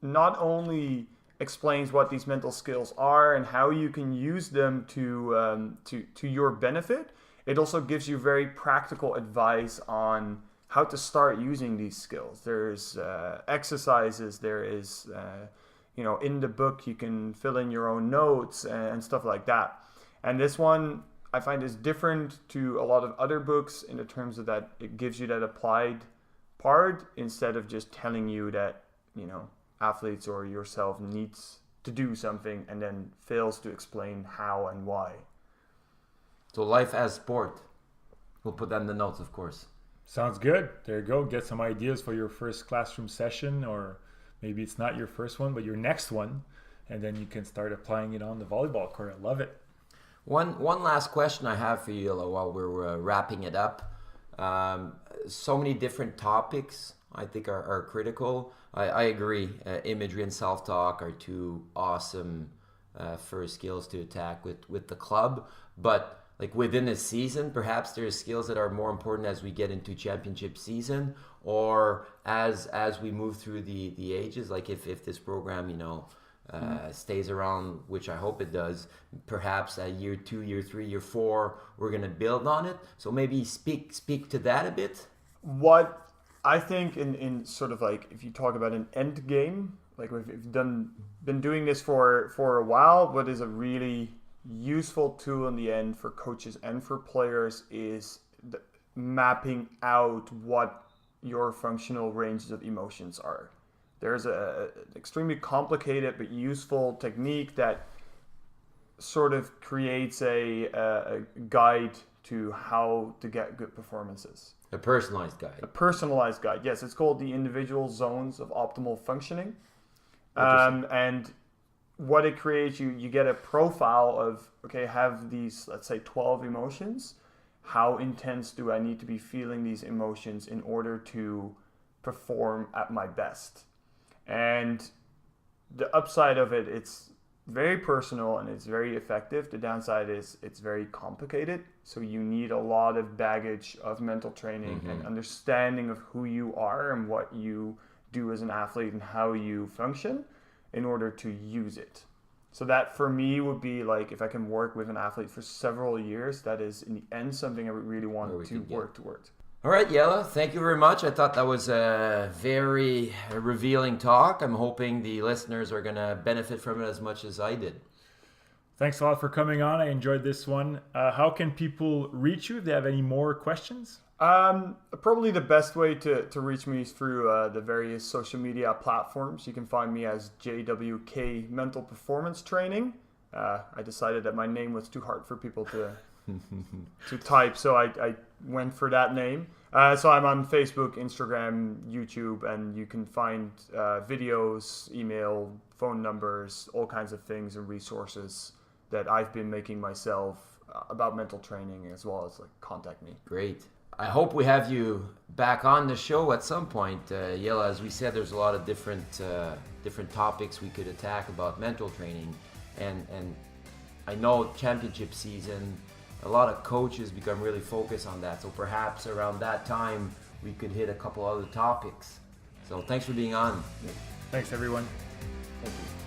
not only explains what these mental skills are and how you can use them to your benefit, it also gives you very practical advice on how to start using these skills. There's exercises, there is, in the book you can fill in your own notes and stuff like that. And this one I find is different to a lot of other books in the terms of that it gives you that applied part instead of just telling you that, athletes or yourself needs to do something and then fails to explain how and why. So Life as Sport. We'll put that in the notes, of course. Sounds good. There you go. Get some ideas for your first classroom session, or maybe it's not your first one, but your next one. And then you can start applying it on the volleyball court. I love it. One last question I have for you, while we're wrapping it up. So many different topics I think are critical. I agree. Imagery and self-talk are 2 awesome first skills to attack with the club. But like within a season, perhaps there's skills that are more important as we get into championship season, or as we move through the ages. Like if this program, stays around, which I hope it does, perhaps at year 2, year 3, year 4, we're going to build on it. So maybe speak to that a bit. What I think in sort of like, if you talk about an end game, like if you've been doing this for a while, what is a really useful tool in the end for coaches and for players is mapping out what your functional ranges of emotions are. There's an extremely complicated but useful technique that sort of creates a guide to how to get good performances. A personalized guide. A personalized guide, yes. It's called the Individual Zones of Optimal Functioning. And what it creates, you get a profile of, okay, have these, let's say 12 emotions. How intense do I need to be feeling these emotions in order to perform at my best? And the upside of it, it's very personal and it's very effective. The downside is it's very complicated. So you need a lot of baggage of mental training and understanding of who you are and what you do as an athlete and how you function in order to use it. So that for me would be like, if I can work with an athlete for several years, that is in the end something I would really want to work towards. All right, Jelle, thank you very much. I thought that was a very revealing talk. I'm hoping the listeners are going to benefit from it as much as I did. Thanks a lot for coming on. I enjoyed this one. How can people reach you if they have any more questions? Probably the best way to reach me is through the various social media platforms. You can find me as JWK Mental Performance Training. I decided that my name was too hard for people to type, so I went for that name. So I'm on Facebook, Instagram, YouTube, and you can find videos, email, phone numbers, all kinds of things and resources that I've been making myself about mental training, as well as like contact me. Great. I hope we have you back on the show at some point, Jelle. As we said, there's a lot of different topics we could attack about mental training, and I know championship season, a lot of coaches become really focused on that. So perhaps around that time, we could hit a couple other topics. So thanks for being on. Thanks, everyone. Thank you.